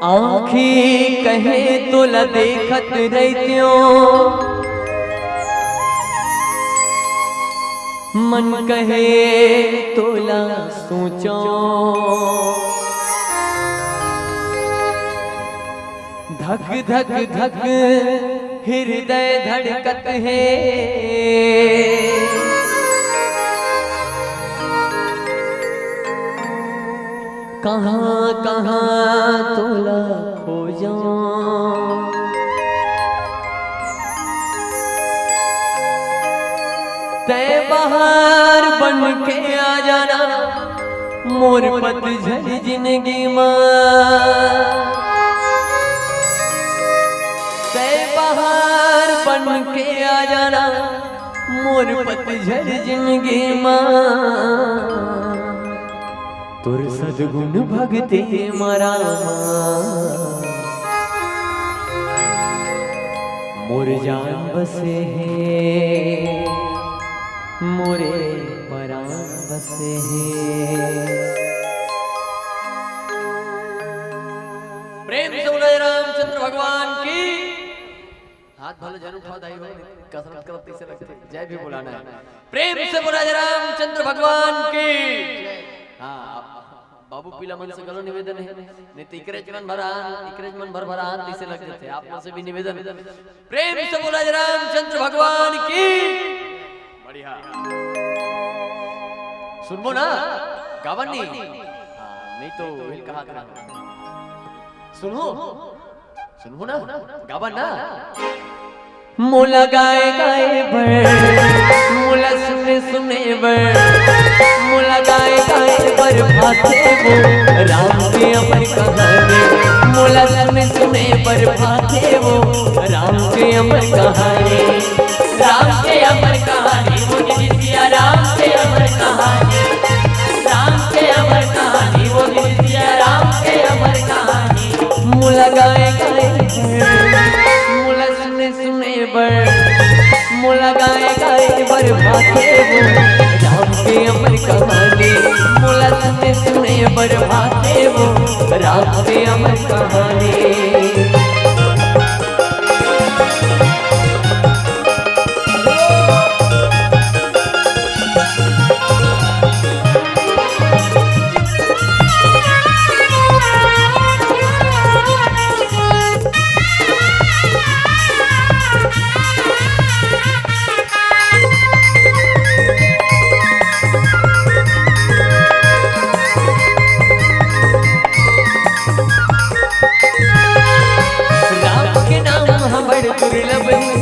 आँखी कहे तोला देखत रहत्यो, मन कहे तोला सोचो, धक धक धक हृदय धड़कत है, कहाँ कहाँ तोला खोजो। तै बाहर बन के आ जाना मोर पतझड़ जिंदगी मां, तै बाहर बन के आ जाना मोर पतझड़ जिंदगी मां। तुर सदगुण भगते मारा मोर जान बसे है, मोरे परान बसे है। प्रेम से बोला रामचंद्र भगवान की। हाथ भले जन उठा दाई हो, कसरत करते से लगते जय भी बुलाना है। प्रेम से बोला रामचंद्र भगवान की। हाँ बाबू पीला मन से गलो निवेदन है, नहीं तो इकरेज मन भर भरा हाथ इसे लग जाते। आप मन से भी निवेदन, प्रेम से बोला रामचंद्र भगवान की। बढ़िया सुनबो ना गावन नहीं तो हिल कहा करा। सुनो ना गावन ना। मोला गाए गाए बर, मोला सुने सुने बर, मोला गाए गाए बर भाते वो राम के अमर कहानी। मोला सुने सुने बर भाते वो राम के अमर कहानी। राम के अमर कहानी वो जिसिया राम के अमर कहानी। राम के अमर कहानी वो जिसिया राम के अमर कहानी। मोला गाए गाए मोला सुने सुने बर, मोला गाए गाए बर भाते वो राम के अमर कहानी। मोला सुने सुने बर भाते वो राम के अमर कहानी।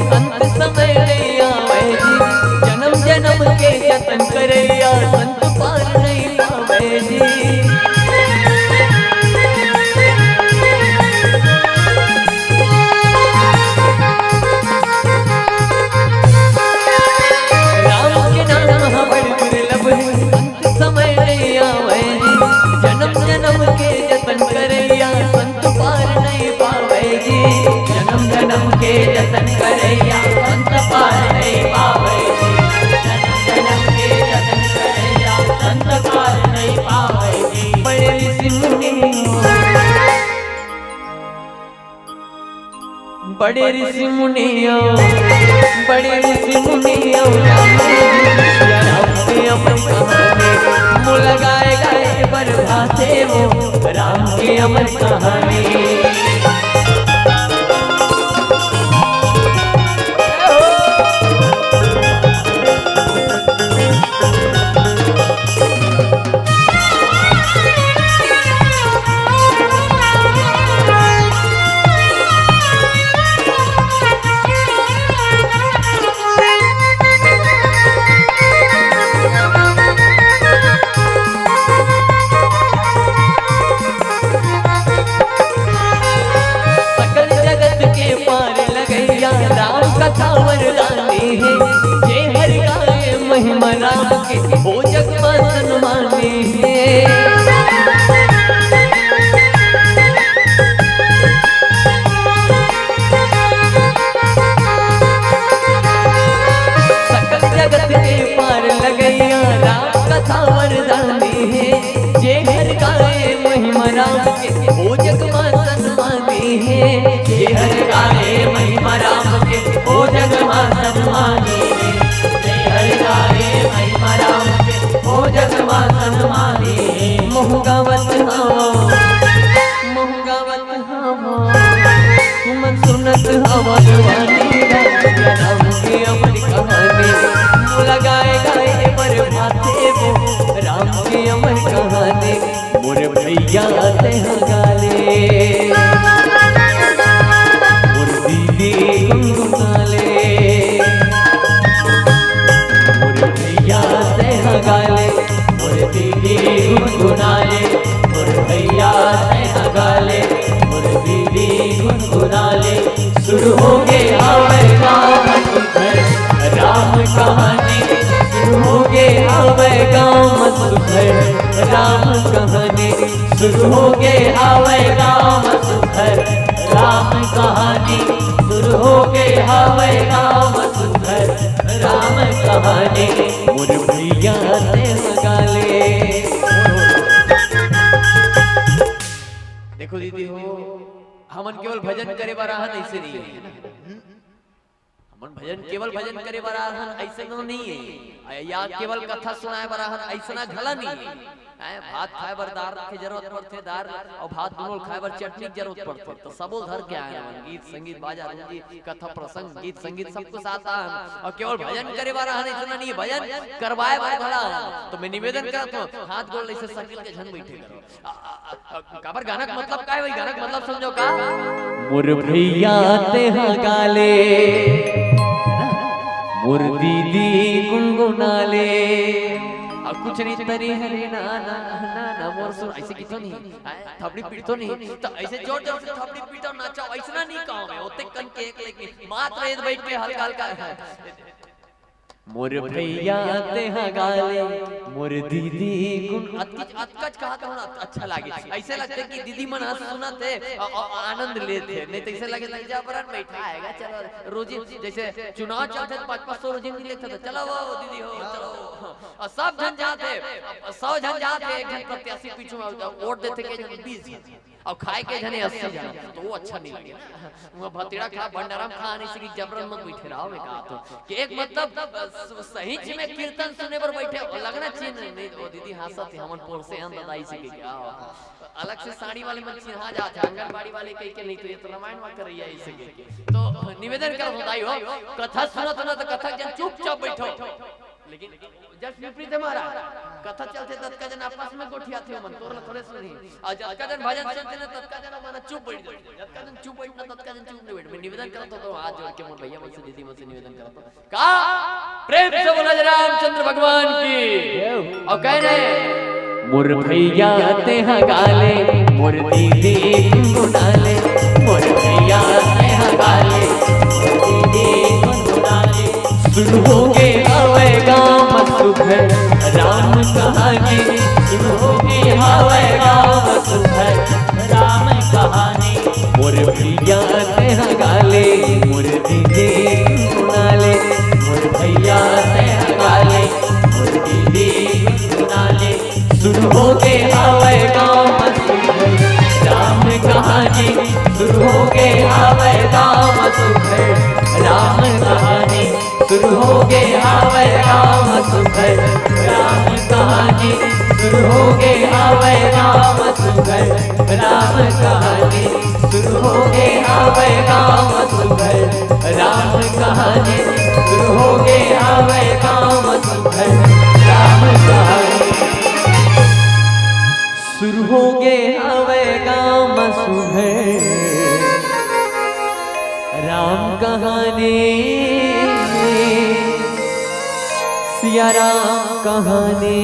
अंत समय नहीं आवे जी, जन्म जन्म के जतन करे यार संत पार नहीं पावे जी। राम के नाम बड़ दुर्लभ है, अंत समय नहीं आवे जी, जन्म जन्म के जतन करे यार संत पार नहीं पावे जी। जन्म जन्म के जतन करैया संत पार नहीं पावे जी। जन्म जन्म के जतन करैया संत पार नहीं पावे जी। बड़े ऋषि मुनि, बड़े ऋषि मुनियों, बड़े ऋषि मुनियों राम के अमर कहानी। मोला गाए गाए बर भाते वो राम के अमर कहानी। मोहगावत हवा मन सुनत हवा जवानी राम की अमर कहानी मोला गाए गाए बर भाते वो राम की अमर कहानी मोर भैया ते गाले मोर दीदी गुनगुनाले मोर भैया ते गाले मोर दीदी गुनगुनाले मोर भैया ते गाले मोर दीदी गुनगुनाले शुरू हो गए आवे गाँव सुखर राम कहानी शुरू हो गए आवे गाँव सुखर राम कहानी शुरू हो गए आवे गाँव सुखर राम कहानी शुरू हो गए आवे गाँव सुखर राम कहानी मोर भैया ते गाले। देखो दीदी हो हमन केवल भजन करे बराहन ऐसे नहीं है हमन भजन केवल भजन करे बराहन ऐसे नहीं है या केवल कथा सुनाए बराहन ऐसा घला नहीं है भात खाए बर दार के जरूरत पड़ते दार और भात दोनों खाए बर चटनी की जरूरत पड़ते तो सबो धर के आए गीत संगीत बाजा रूंगी कथा प्रसंग गीत संगीत सब कुछ आता है और केवल भजन करे बराहन ऐसा नहीं भजन करवाए बर घला तो मैं निवेदन करता हूं हाथ गोड़ ऐसे संगीत के झन बैठे करो काबर गाना का मतलब का है भाई गाना का मतलब समझो का मोर भैया ते गाले मोर दीदी गुनगुनाले अब कुछ नहीं तरी हरे ना ना ना ना मोर सुन ऐसे कितो नहीं थपड़ी पीटतो नहीं तो ऐसे जोर जोर से थपड़ी पीटो नाचो ऐसा नहीं कहो मैं ओते कन के एक लेके मात्र एक बैठ पे हल्का हल्का मोर भैया ते गाले मोर दीदी गुन अतकच कहा तो अच्छा लागे ऐसे लगते कि दीदी मन हंस सुनाते आनंद लेते नहीं तो ऐसे लगे जा पर बैठा आएगा चलो रोजी जैसे चुनाव चलते 500 रोजी नहीं लेते तो चलो वो दीदी हो चलो और सब जन जाते 100 जन जाते एक जन प्रत्याशी पीछे वोट देते के जन 20 और खाए के जने 80 जन तो वो अच्छा नहीं लगे वो भतीड़ा खा भंडारा खा नहीं सकी जबरन मत बैठे रहो मैं कहा तो कि एक मतलब सही में कीर्तन सुनने पर बैठे लगना चाहिए नहीं वो दीदी हंसत है हमन पोर से हम बताई सके क्या अलग से साड़ी वाले मन चिन्हा जाते आंगनबाड़ी वाले कह के नहीं तो ये तो रामायण में कर रही है ऐसे तो निवेदन कर बताई हो कथा सुनत ना तो कथा जन चुपचाप बैठो लेकिन जस्ट विपरीत हमारा कथा चलते तत्का जन आपस में गोठिया थे मन तोरला थोड़े से नहीं और जत्का जन भजन सुनते ना तत्का जन मन चुप बैठ जाते जत्का जन चुप बैठना तत्का जन चुप नहीं बैठ मैं निवेदन करता तो हाथ जोड़ के मन भैया मुझसे दीदी मुझसे निवेदन करता का प्रेम से बोला जय रामचंद्र भगवान की और कह रहे मोर भैया ते गाले मोर दीदी गुनगुनाले मोर भैया ते गाले मोर दीदी गुनगुनाले शुरू हो गए आवे गाँव सुखर राम कहानी शुरू हो गए आवे गाँव सुखर राम कहानी मोर भैया ते गाले मोर दीदी गुनगुनाले मोर भैया ते गाले मोर दीदी गुनगुनाले शुरू हो गए आवे गाँव सुखर राम कहानी शुरू हो गए आवे गाँव सुखर राम कहानी शुरू हो गए आवे राम सुखर राम कहानी शुरू हो गए आवे राम सुखर राम कहानी शुरू हो गए आवे राम सुखर राम कहानी शुरू हो गए आवे राम सुखर राम कहानी शुरू हो गए आवे राम सुखर राम कहानी सिया राम कहानी।